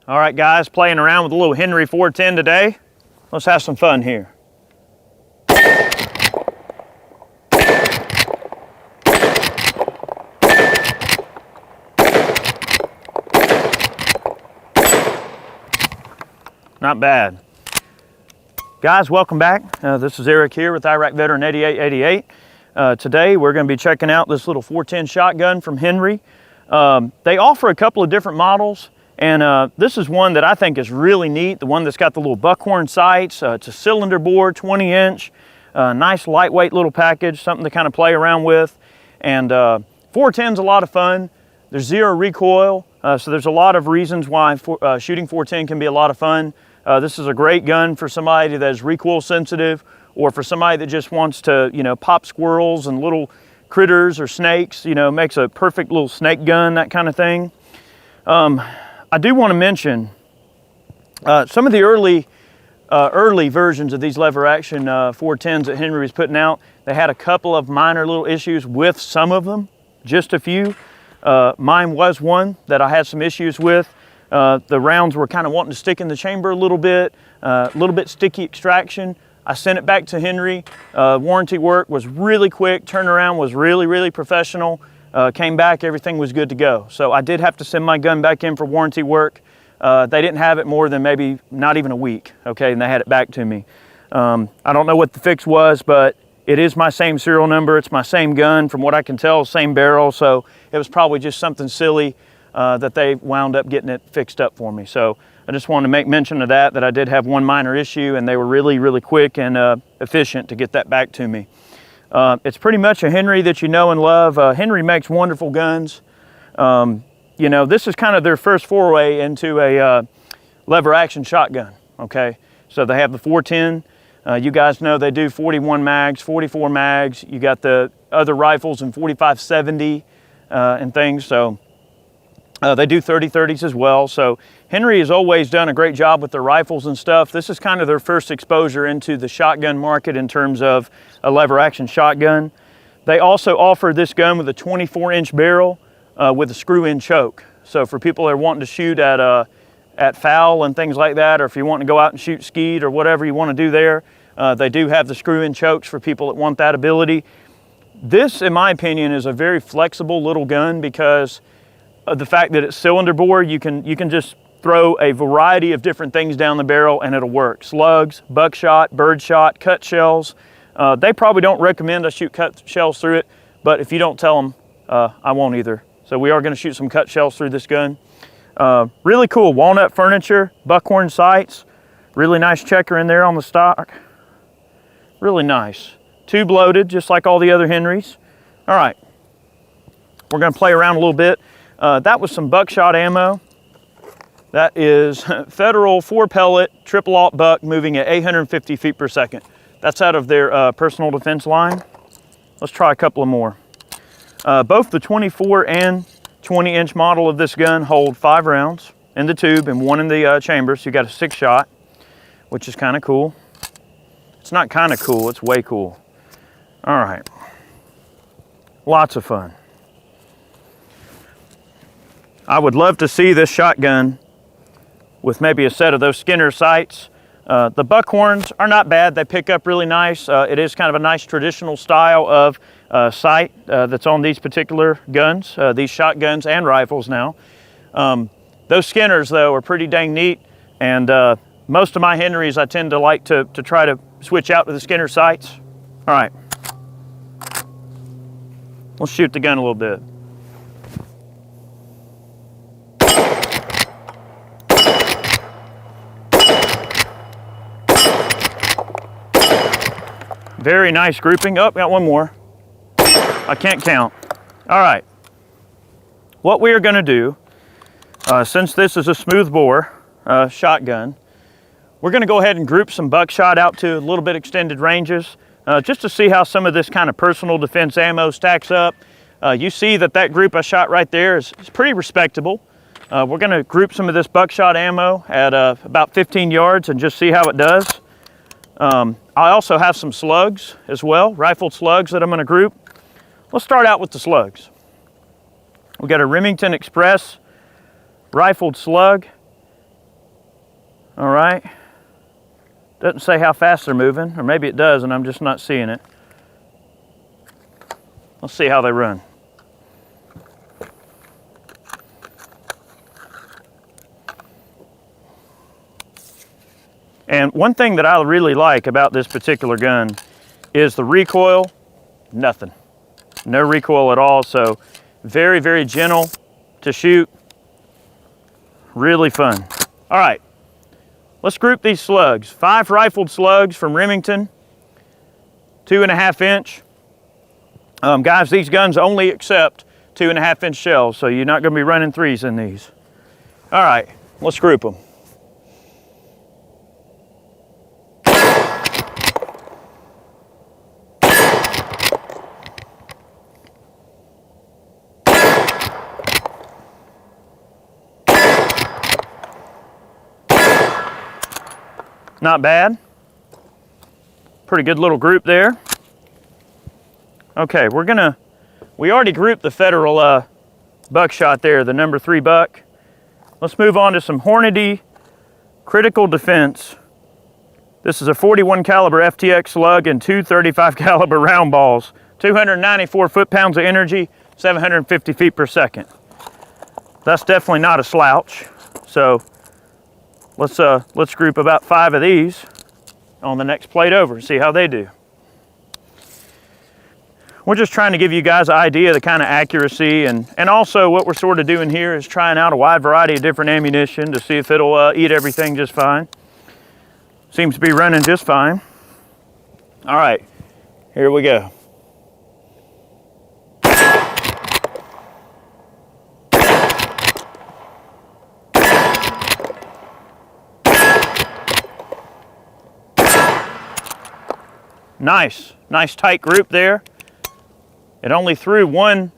All right, guys, playing around with a little Henry 410 today. Let's have some fun here. Not bad. Guys, welcome back. This is Eric here with Iraq Veteran 8888. Today we're going to be checking out this little 410 shotgun from Henry. They offer a couple of different models, and this is one that I think is really neat, the one that's got the little buckhorn sights. It's a cylinder bore, 20-inch, nice lightweight little package, something to kind of play around with. And 410's a lot of fun. There's zero recoil, so there's a lot of reasons why shooting 410 can be a lot of fun. This is a great gun for somebody that is recoil sensitive, or for somebody that just wants to, pop squirrels and little critters or snakes. Makes a perfect little snake gun, that kind of thing. I do want to mention some of the early versions of these lever action 410s that Henry was putting out. They had a couple of minor little issues with some of them, just a few. Mine was one that I had some issues with. The rounds were kind of wanting to stick in the chamber a little bit sticky extraction. I sent it back to Henry. Warranty work was really quick. Turnaround was really professional. Came back, everything was good to go. So I did have to send my gun back in for warranty work. They didn't have it more than maybe not even a week, okay, and they had it back to me. I don't know what the fix was, but it is my same serial number. It's my same gun, from what I can tell, same barrel. So it was probably just something silly that they wound up getting it fixed up for me. So I just wanted to make mention of that I did have one minor issue, and they were really quick and efficient to get that back to me. It's pretty much a Henry that you know and love. Henry makes wonderful guns. This is kind of their first foray into a lever action shotgun, okay? So they have the 410. You guys know they do 41 mags, 44 mags. You got the other rifles in 45-70 and things. So they do 30-30s as well. So Henry has always done a great job with their rifles and stuff. This is kind of their first exposure into the shotgun market in terms of a lever action shotgun. They also offer this gun with a 24-inch barrel with a screw-in choke. So for people that are wanting to shoot at foul and things like that, or if you want to go out and shoot skeet or whatever you want to do there, they do have the screw-in chokes for people that want that ability. This, in my opinion, is a very flexible little gun because of the fact that it's cylinder bore. You can just throw a variety of different things down the barrel and it'll work. Slugs, buckshot, birdshot, cut shells. They probably don't recommend I shoot cut shells through it, but if you don't tell them, I won't either. So we are going to shoot some cut shells through this gun. Really cool walnut furniture, buckhorn sights, really nice checker in there on the stock. Really nice. Tube loaded, just like all the other Henrys. All right, we're going to play around a little bit. That was some buckshot ammo. That is Federal 4-pellet triple-aught buck moving at 850 feet per second. That's out of their personal defense line. Let's try a couple of more. Both the 24 and 20-inch model of this gun hold 5 rounds in the tube and 1 in the chamber, so you got a 6-shot, which is kind of cool. It's not kind of cool, it's way cool. All right, lots of fun. I would love to see this shotgun with maybe a set of those Skinner sights. The buckhorns are not bad. They pick up really nice. It is kind of a nice traditional style of sight that's on these particular guns, these shotguns and rifles now. Those Skinners, though, are pretty dang neat. And most of my Henrys, I tend to like to try to switch out to the Skinner sights. All right. Let's shoot the gun a little bit. Very nice grouping. Oh, got one more. I can't count. All right. What we are going to do, since this is a smooth bore shotgun, we're going to go ahead and group some buckshot out to a little bit extended ranges, just to see how some of this kind of personal defense ammo stacks up. You see that group I shot right there is pretty respectable. We're going to group some of this buckshot ammo at about 15 yards and just see how it does. I also have some slugs as well, rifled slugs that I'm going to group. Let's start out with the slugs. We got a Remington Express rifled slug, All right. Doesn't say how fast they're moving, or maybe it does and I'm just not seeing it. Let's see how they run. And one thing that I really like about this particular gun is the recoil, nothing. No recoil at all, so very, very gentle to shoot. Really fun. All right, let's group these slugs. 5 rifled slugs from Remington, 2.5 inch. Guys, these guns only accept 2.5 inch shells, so you're not gonna be running 3s in these. All right, let's group them. Not bad. Pretty good little group there. Okay, we already grouped the Federal buckshot there, the number 3 buck. Let's move on to some Hornady Critical Defense. This is a 41 caliber FTX slug and 2 35 caliber round balls. 294 foot-pounds of energy, 750 feet per second. That's definitely not a slouch. So let's group about 5 of these on the next plate over and see how they do. We're just trying to give you guys an idea of the kind of accuracy, and also what we're sort of doing here is trying out a wide variety of different ammunition to see if it'll eat everything just fine. Seems to be running just fine. All right, here we go. Nice tight group there. It only threw one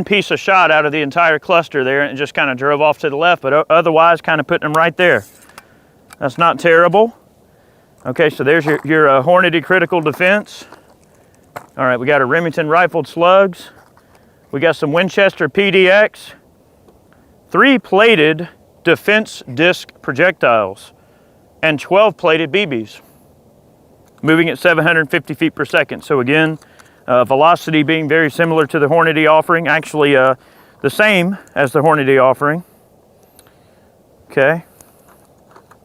piece of shot out of the entire cluster there, and it just kind of drove off to the left, but otherwise kind of putting them right there. That's not terrible. Okay, so there's your Hornady Critical Defense. All right, we got a Remington rifled slugs. We got some Winchester PDX. 3 plated defense disc projectiles and 12 plated BBs. Moving at 750 feet per second. So again, velocity being very similar to the Hornady offering, actually the same as the Hornady offering. Okay,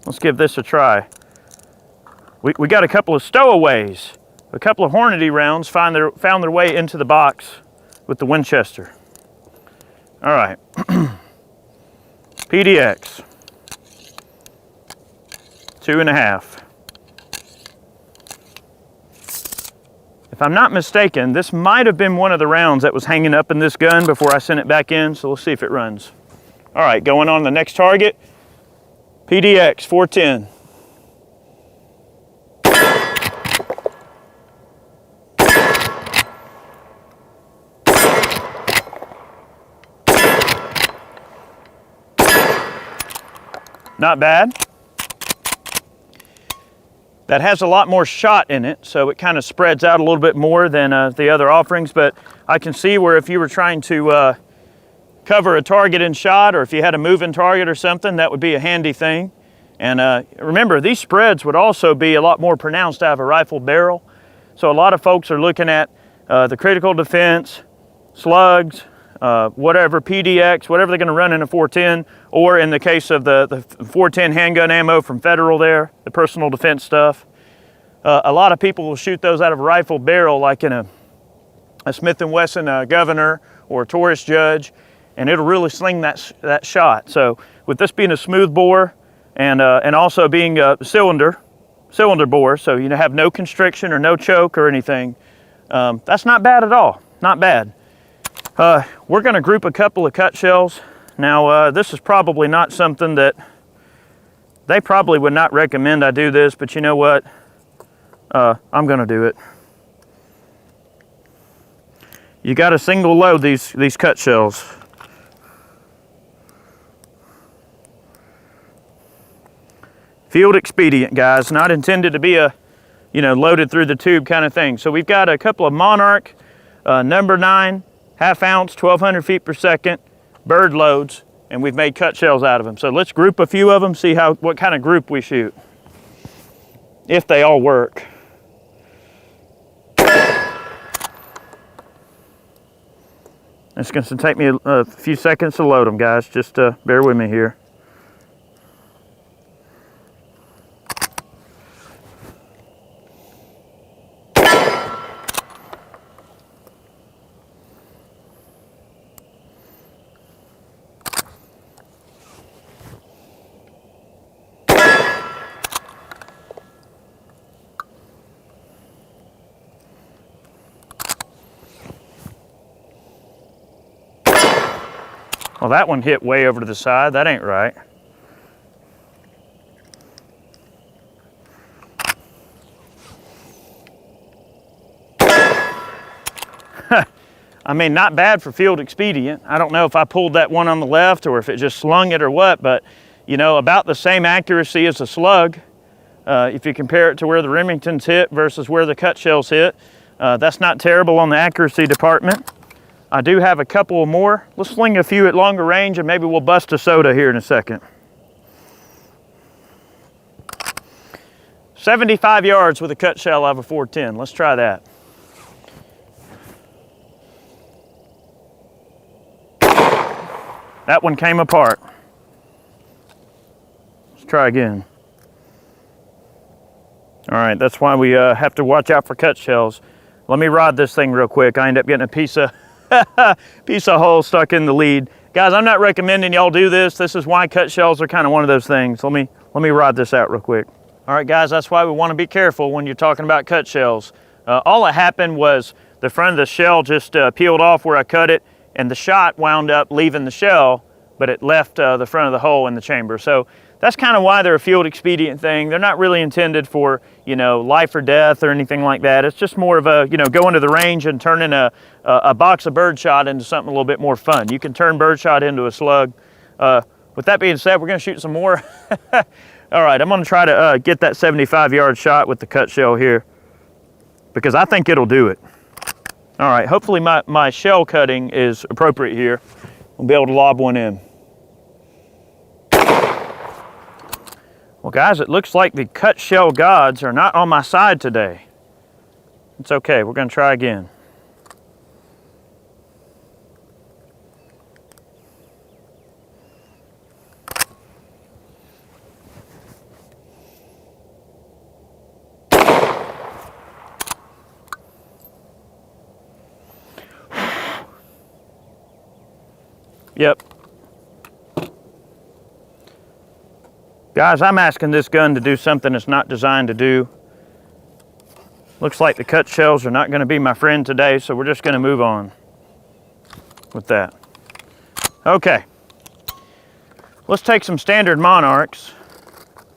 let's give this a try. We got a couple of stowaways. A couple of Hornady rounds found their way into the box with the Winchester. All right, PDX, 2.5. If I'm not mistaken, this might have been one of the rounds that was hanging up in this gun before I sent it back in, so we'll see if it runs. All right, going on the next target, PDX 410. Not bad. That has a lot more shot in it, so it kind of spreads out a little bit more than the other offerings, but I can see where if you were trying to cover a target in shot, or if you had a moving target or something, that would be a handy thing. And remember, these spreads would also be a lot more pronounced out of a rifle barrel. So a lot of folks are looking at the Critical Defense, slugs, whatever, PDX, whatever they're going to run in a 410, or in the case of the 410 handgun ammo from Federal there, the personal defense stuff. A lot of people will shoot those out of a rifle barrel, like in a Smith & Wesson Governor or a Taurus Judge, and it'll really sling that shot. So with this being a smooth bore and also being a cylinder bore, so you have no constriction or no choke or anything, that's not bad at all, not bad. We're going to group a couple of cut shells. Now, this is probably not something that they probably would not recommend I do this, but you know what? I'm going to do it. You got to single load these cut shells. Field expedient, guys, not intended to be a, loaded through the tube kind of thing. So we've got a couple of Monarch number 9 1/2 ounce, 1,200 feet per second bird loads and we've made cut shells out of them. So let's group a few of them, see what kind of group we shoot, if they all work. It's going to take me a few seconds to load them, guys. Just bear with me here. Well, that one hit way over to the side. That ain't right. I mean, not bad for field expedient. I don't know if I pulled that one on the left or if it just slung it or what, but you know, about the same accuracy as a Slug. If you compare it to where the Remingtons hit versus where the cut shells hit, that's not terrible on the accuracy department. I do have a couple more. Let's sling a few at longer range and maybe we'll bust a soda here in a second. 75 yards with a cut shell out of a 410. Let's try that. That one came apart. Let's try again. All right, that's why we have to watch out for cut shells. Let me rod this thing real quick. I end up getting a piece of hole stuck in the lead. Guys, I'm not recommending y'all do this. This is why cut shells are kind of one of those things. Let me rod this out real quick. All right, guys, that's why we want to be careful when you're talking about cut shells. All that happened was the front of the shell just peeled off where I cut it, and the shot wound up leaving the shell, but it left the front of the hole in the chamber. So that's kind of why they're a field expedient thing. They're not really intended for, you know, life or death or anything like that. It's just more of a, you know, going to the range and turning a box of birdshot into something a little bit more fun. You can turn birdshot into a Slug. With that being said, we're gonna shoot some more. All right, I'm gonna try to get that 75-yard shot with the cut shell here because I think it'll do it. All right, hopefully my shell cutting is appropriate here. We'll be able to lob one in. Well, guys, it looks like the cut shell gods are not on my side today. It's okay, we're gonna try again. Yep. Guys, I'm asking this gun to do something it's not designed to do. Looks like the cut shells are not going to be my friend today, so we're just going to move on with that. Okay. Let's take some standard Monarchs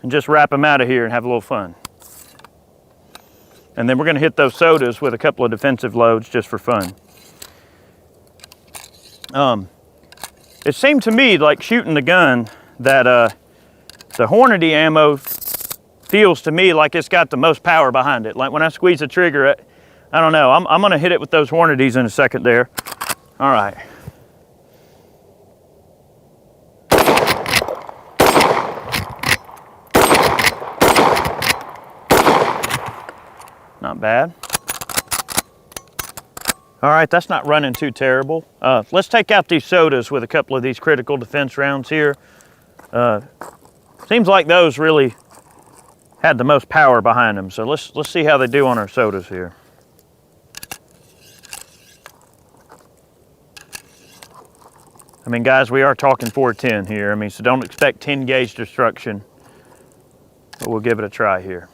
and just wrap them out of here and have a little fun. And then we're going to hit those sodas with a couple of defensive loads just for fun. It seemed to me like shooting the gun that the Hornady ammo feels to me like it's got the most power behind it. Like when I squeeze the trigger, I don't know. I'm gonna hit it with those Hornadys in a second there. All right. Not bad. All right, that's not running too terrible. Let's take out these sodas with a couple of these critical defense rounds here. Seems like those really had the most power behind them. So let's see how they do on our sodas here. I mean, guys, we are talking 410 here. I mean, so don't expect 10 gauge destruction, but we'll give it a try here.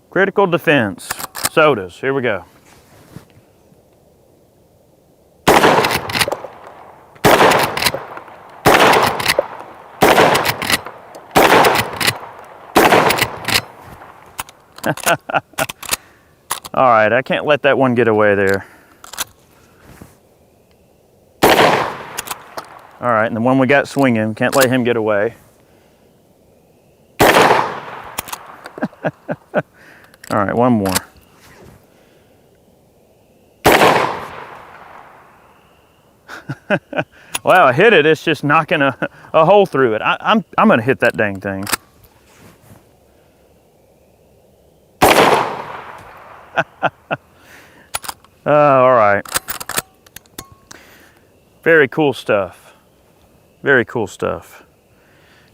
Critical defense, sodas, here we go. All right, I can't let that one get away there. All right, and the one we got swinging, can't let him get away. All right, one more. Wow, I hit it. It's just knocking a hole through it. I'm gonna hit that dang thing. All right. Very cool stuff. Very cool stuff.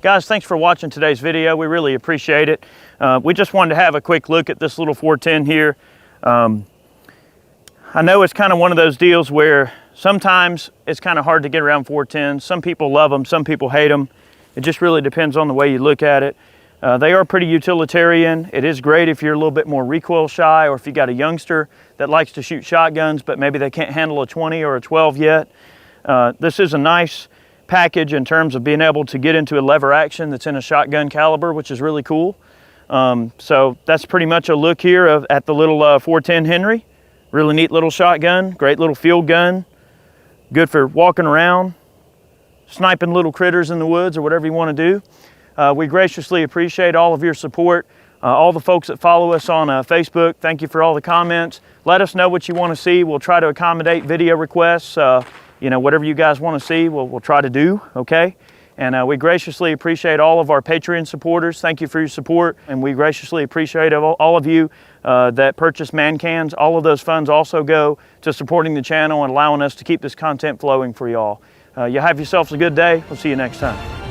Guys, thanks for watching today's video. We really appreciate it. We just wanted to have a quick look at this little 410 here. I know it's kind of one of those deals where sometimes it's kind of hard to get around 410s. Some people love them, some people hate them. It just really depends on the way you look at it. They are pretty utilitarian. It is great if you're a little bit more recoil shy, or if you got a youngster that likes to shoot shotguns, but maybe they can't handle a 20 or a 12 yet. This is a nice package in terms of being able to get into a lever action that's in a shotgun caliber, which is really cool. So that's pretty much a look here at the little 410 Henry. Really neat little shotgun, great little field gun, good for walking around, sniping little critters in the woods or whatever you want to do. We graciously appreciate all of your support. All the folks that follow us on Facebook, thank you for all the comments. Let us know what you want to see. We'll try to accommodate video requests. You know, whatever you guys want to see, we'll try to do, okay? And we graciously appreciate all of our Patreon supporters. Thank you for your support. And we graciously appreciate all of you that purchase man cans. All of those funds also go to supporting the channel and allowing us to keep this content flowing for y'all. You have yourselves a good day. We'll see you next time.